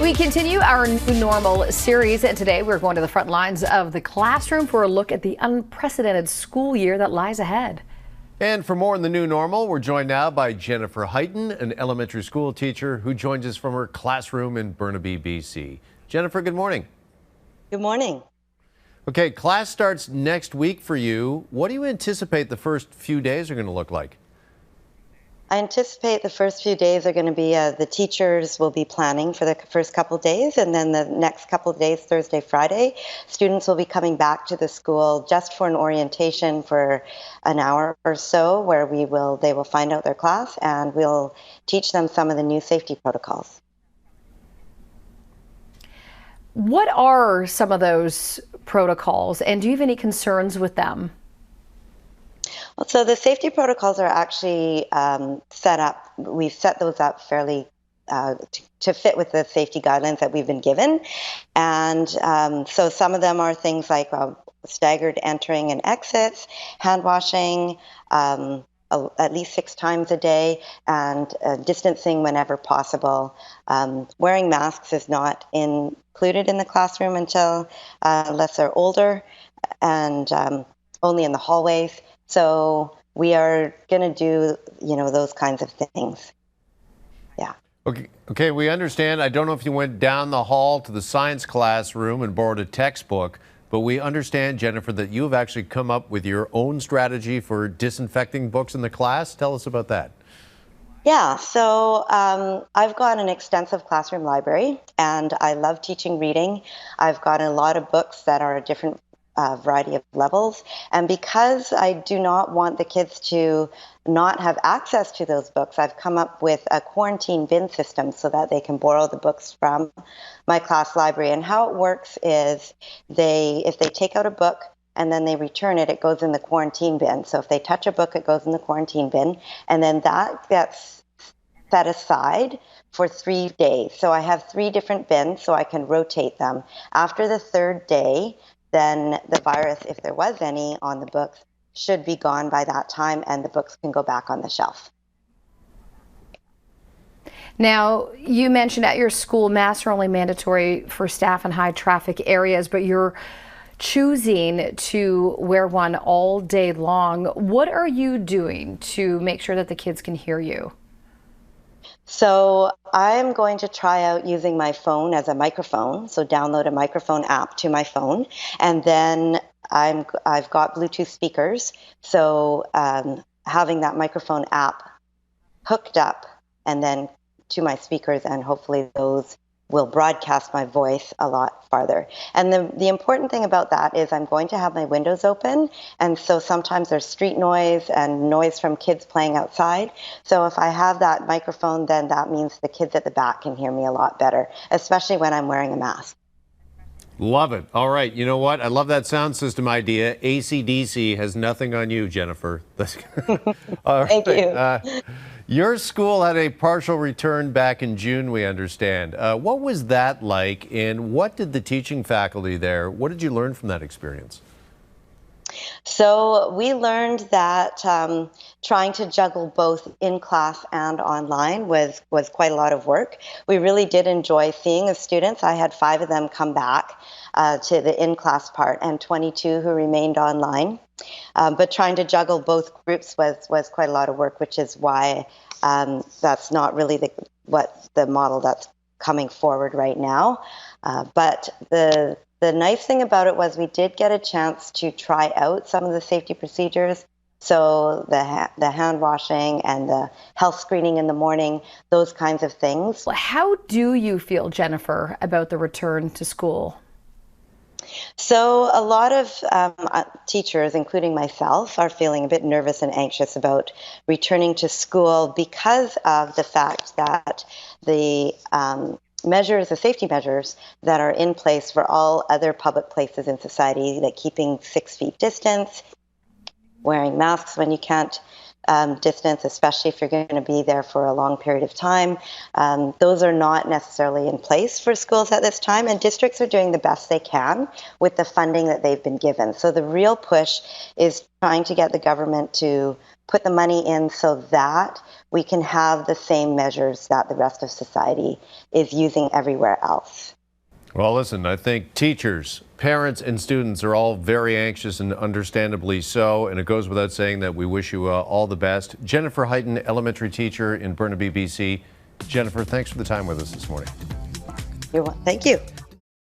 We continue our new normal series, and today we're going to the front lines of the classroom for a look at the unprecedented school year that lies ahead. And for more on the new normal, we're joined now by Jennifer Huyton, an elementary school teacher who joins us from her classroom in Burnaby, BC. Jennifer, good morning. Good morning. Okay, class starts next week for you. What do you anticipate the first few days are going to look like? I anticipate the first few days are going to be, the teachers will be planning for the first couple of days, and then the next couple of days, Thursday, Friday, students will be coming back to the school just for an orientation for an hour or so, where they will find out their class and we'll teach them some of the new safety protocols. What are some of those protocols, and do you have any concerns with them? Well, so the safety protocols are actually set up. We've set those up fairly to fit with the safety guidelines that we've been given. And so some of them are things like staggered entering and exits, hand washing, at least 6 times a day, and distancing whenever possible. Wearing masks is not included in the classroom unless they're older, and only in the hallways. So we are going to do, those kinds of things. Yeah. Okay, we understand. I don't know if you went down the hall to the science classroom and borrowed a textbook, but we understand, Jennifer, that you have actually come up with your own strategy for disinfecting books in the class. Tell us about that. Yeah, so I've got an extensive classroom library, and I love teaching reading. I've got a lot of books that are a different variety of levels. And because I do not want the kids to not have access to those books, I've come up with a quarantine bin system so that they can borrow the books from my class library. And how it works is if they take out a book and then they return it, it goes in the quarantine bin. So if they touch a book, it goes in the quarantine bin. And then that gets set aside for 3 days. So I have 3 different bins so I can rotate them. After the 3rd day, then the virus, if there was any on the books, should be gone by that time, and the books can go back on the shelf. Now, you mentioned at your school, masks are only mandatory for staff in high traffic areas, but you're choosing to wear one all day long. What are you doing to make sure that the kids can hear you? So I'm going to try out using my phone as a microphone. So download a microphone app to my phone, and then I've got Bluetooth speakers. So having that microphone app hooked up and then to my speakers, and hopefully those will broadcast my voice a lot farther. And the important thing about that is I'm going to have my windows open, and so sometimes there's street noise and noise from kids playing outside. So if I have that microphone, then that means the kids at the back can hear me a lot better, especially when I'm wearing a mask. Love it. All right. You know what? I love that sound system idea. AC/DC has nothing on you, Jennifer. All right. Thank you. Your school had a partial return back in June, we understand. What was that like, and what did the teaching faculty there, what did you learn from that experience? So we learned that trying to juggle both in class and online was quite a lot of work. We really did enjoy seeing the students. I had 5 of them come back to the in-class part, and 22 who remained online. But trying to juggle both groups was quite a lot of work, which is why that's not really the model that's coming forward right now. But the nice thing about it was we did get a chance to try out some of the safety procedures. So the hand washing and the health screening in the morning, those kinds of things. How do you feel, Jennifer, about the return to school? So a lot of teachers, including myself, are feeling a bit nervous and anxious about returning to school because of the fact that the safety measures that are in place for all other public places in society, like keeping 6 feet distance, wearing masks when you can't distance, especially if you're going to be there for a long period of time. Those are not necessarily in place for schools at this time, and districts are doing the best they can with the funding that they've been given. So the real push is trying to get the government to put the money in so that we can have the same measures that the rest of society is using everywhere else. Well, listen, I think teachers, parents, and students are all very anxious, and understandably so. And it goes without saying that we wish you all the best. Jennifer Heighton, elementary teacher in Burnaby, BC. Jennifer, thanks for the time with us this morning. Thank you.